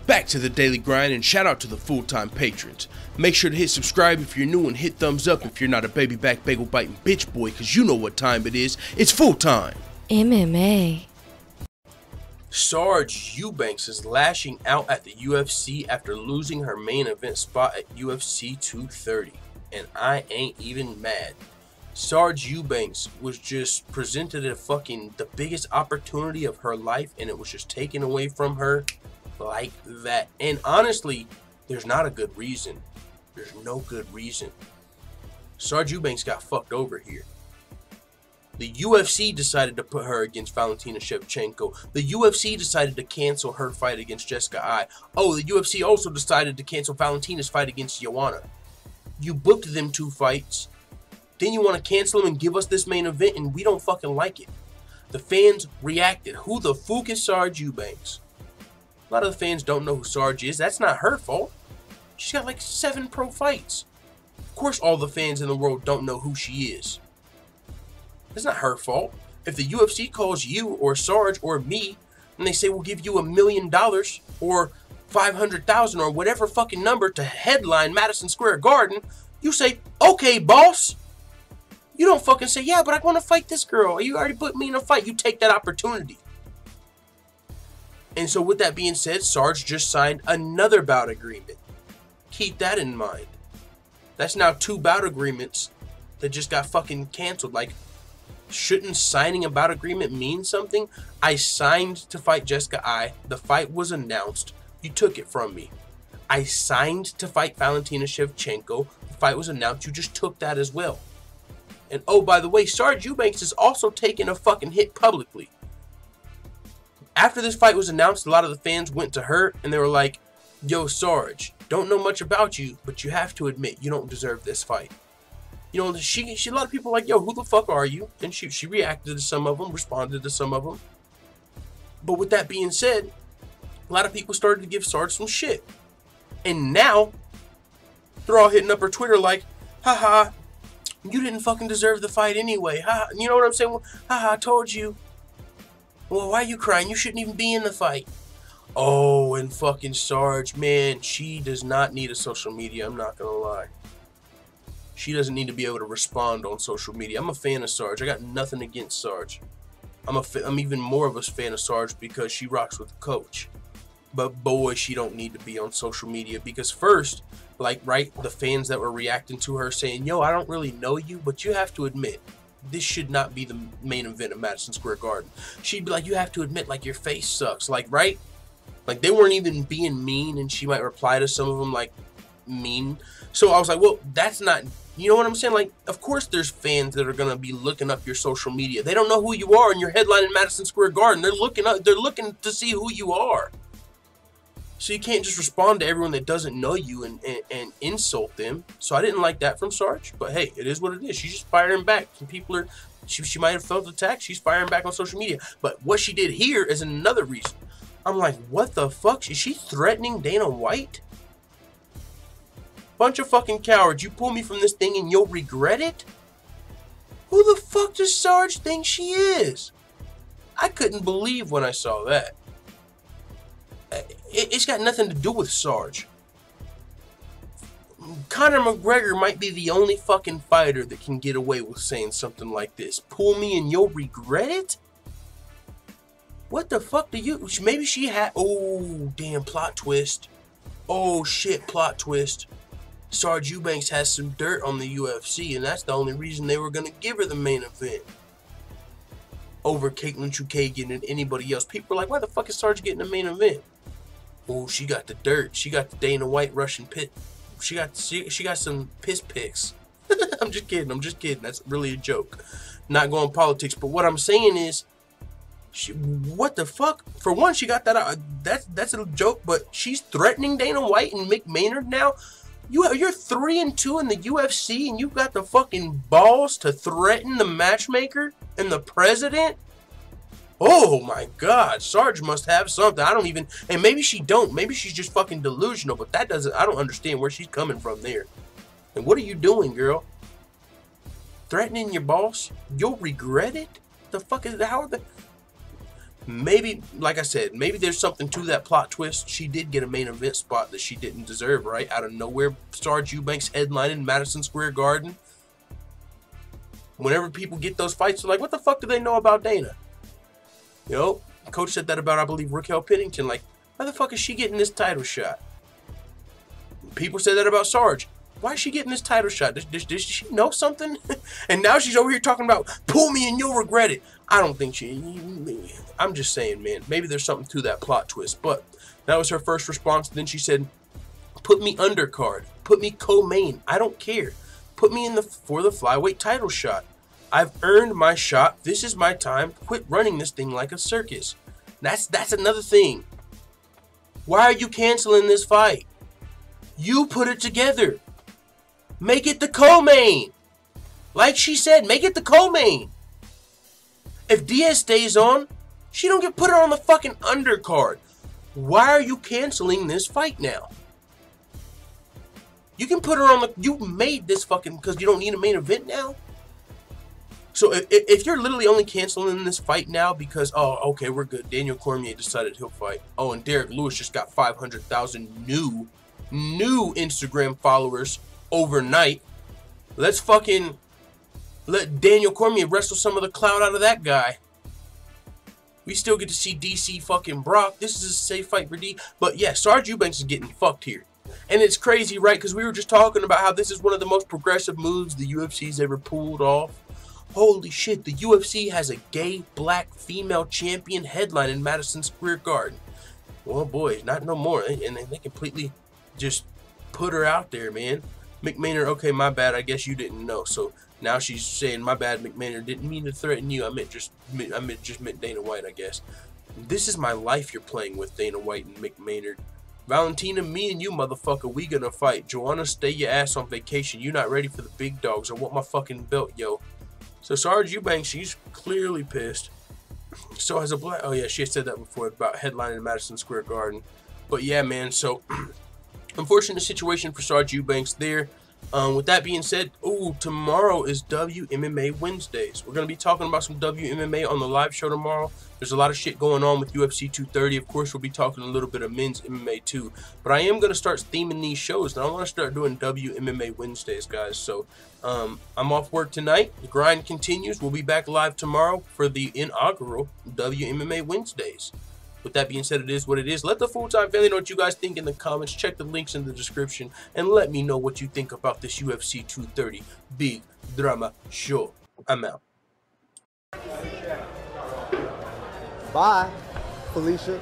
Back to the daily grind, and shout out to the full-time patrons. Make sure to hit subscribe if you're new and hit thumbs up if you're not a baby back bagel biting bitch boy, cause you know what time it is. It's full time. MMA. Sijara Eubanks is lashing out at the UFC after losing her main event spot at UFC 230. And I ain't even mad. Sijara Eubanks was just presented the biggest opportunity of her life, and it was just taken away from her like that. And honestly, there's not a good reason. There's no good reason. Sijara Eubanks got fucked over here. The UFC decided to put her against Valentina Shevchenko. The UFC decided to cancel her fight against Jessica Ai. Oh, the UFC also decided to cancel Valentina's fight against Joanna. You booked them 2 fights. Then you want to cancel them and give us this main event, and we don't fucking like it. The fans reacted. Who the fuck is Sijara Eubanks? A lot of the fans don't know who Sijara is. That's not her fault. She's got like 7 pro fights. Of course all the fans in the world don't know who she is. It's not her fault. If the UFC calls you or Sarge or me and they say we'll give you $1 million or 500,000 or whatever fucking number to headline Madison Square Garden, you say, okay, boss. You don't fucking say, yeah, but I want to fight this girl. You already put me in a fight. You take that opportunity. And so with that being said, Sarge just signed another bout agreement. Keep that in mind. That's now 2 bout agreements that just got fucking canceled. Like, shouldn't signing a bout agreement mean something? I signed to fight Jessica Ai. The fight was announced. You took it from me. I signed to fight Valentina Shevchenko. The fight was announced. You just took that as well. And oh, by the way, Sijara Eubanks is also taking a fucking hit publicly. After this fight was announced, a lot of the fans went to her and they were like, yo, Sarge, don't know much about you, but you have to admit you don't deserve this fight. You know, she a lot of people were like, yo, who the fuck are you? And she reacted to some of them, responded to some of them. But with that being said, a lot of people started to give Sarge some shit. And now, they're all hitting up her Twitter like, haha, you didn't fucking deserve the fight anyway. Ha, you know what I'm saying? Well, haha, I told you. Well, why are you crying? You shouldn't even be in the fight. Oh, and fucking Sarge, man, she does not need a social media. I'm not gonna lie. She doesn't need to be able to respond on social media. I'm a fan of Sarge. I got nothing against Sarge. I'm even more of a fan of Sarge because she rocks with the coach. But boy, she don't need to be on social media because first, like, right, the fans that were reacting to her saying, yo, I don't really know you, but you have to admit, this should not be the main event of Madison Square Garden. She'd be like, you have to admit, like, your face sucks. Like, right? Like, they weren't even being mean, and she might reply to some of them, like, mean. So I was like, well, that's not, you know what I'm saying? Like, of course there's fans that are going to be looking up your social media. They don't know who you are, and you're headlining Madison Square Garden. They're looking to see who you are. So you can't just respond to everyone that doesn't know you and insult them. So I didn't like that from Sarge. But hey, it is what it is. She's just firing back. Some people are, she might have felt attacked. She's firing back on social media. But what she did here is another reason. I'm like, what the fuck? Is she threatening Dana White? Bunch of fucking cowards. You pull me from this thing and you'll regret it? Who the fuck does Sarge think she is? I couldn't believe when I saw that. It's got nothing to do with Sarge. Conor McGregor might be the only fucking fighter that can get away with saying something like this. Pull me and you'll regret it? What the fuck do you... Maybe she had... Oh, damn, plot twist. Oh, shit, plot twist. Sijara Eubanks has some dirt on the UFC, and that's the only reason they were going to give her the main event. Over Caitlin Chukagian and anybody else. People are like, why the fuck is Sarge getting the main event? Oh, she got the dirt. She got the Dana White Russian pit. She got some piss pics. I'm just kidding. I'm just kidding. That's really a joke. Not going politics. But what I'm saying is, what the fuck? For one, she got that. That's a joke. But she's threatening Dana White and Mick Maynard now. You're 3-2 in the UFC, and you've got the fucking balls to threaten the matchmaker and the president. Oh my God, Sarge must have something. I don't even, and maybe she don't. Maybe she's just fucking delusional, but that doesn't, I don't understand where she's coming from there. And what are you doing, girl? Threatening your boss? You'll regret it? The fuck is, how are the, maybe, like I said, maybe there's something to that plot twist. She did get a main event spot that she didn't deserve, right? Out of nowhere, Sijara Eubanks headlining Madison Square Garden. Whenever people get those fights, they're like, what the fuck do they know about Dana? You know, Coach said that about, I believe, Raquel Pennington. Like, why the fuck is she getting this title shot? People said that about Sarge. Why is she getting this title shot? Does she know something? And now she's over here talking about, pull me and you'll regret it. I don't think I'm just saying, man, maybe there's something to that plot twist. But that was her first response. Then she said, put me undercard. Put me co-main. I don't care. Put me in for the flyweight title shot. I've earned my shot. This is my time. Quit running this thing like a circus. That's another thing. Why are you canceling this fight? You put it together. Make it the co-main. Like she said, make it the co-main. If Diaz stays on, she don't get put her on the fucking undercard. Why are you canceling this fight now? You can put her on the... You made this fucking... Because you don't need a main event now? So if you're literally only canceling this fight now because... Oh, okay, we're good. Daniel Cormier decided he'll fight. Oh, and Derek Lewis just got 500,000 new Instagram followers overnight. Let's fucking... Let Daniel Cormier wrestle some of the clout out of that guy. We still get to see DC fucking Brock. This is a safe fight for D. But yeah, Sijara Eubanks is getting fucked here. And it's crazy, right? Because we were just talking about how this is one of the most progressive moves the UFC's ever pulled off. Holy shit, the UFC has a gay black female champion headline in Madison Square Garden. Well, boy, not no more. And they completely just put her out there, man. McMahon, okay, my bad. I guess you didn't know. So now she's saying, my bad, McMahon, didn't mean to threaten you. I meant just meant Dana White, I guess. This is my life you're playing with, Dana White and McMahon. Valentina, me and you, motherfucker, we gonna fight. Joanna, stay your ass on vacation. You not ready for the big dogs. I want my fucking belt, yo. So Sijara Eubanks, she's clearly pissed. So as a black... Oh, yeah, she had said that before about headlining Madison Square Garden. But yeah, man, so... unfortunate situation for Sijara Eubanks there. With that being said, tomorrow is WMMA Wednesdays. We're going to be talking about some WMMA on the live show tomorrow. There's a lot of shit going on with UFC 230. Of course, we'll be talking a little bit of men's MMA too. But I am going to start theming these shows, and I want to start doing WMMA Wednesdays, guys. So I'm off work tonight. The grind continues. We'll be back live tomorrow for the inaugural WMMA Wednesdays. With that being said, it is what it is. Let the full-time family know what you guys think in the comments. Check the links in the description and let me know what you think about this UFC 230 Big Drama Show. I'm out. Bye, Felicia.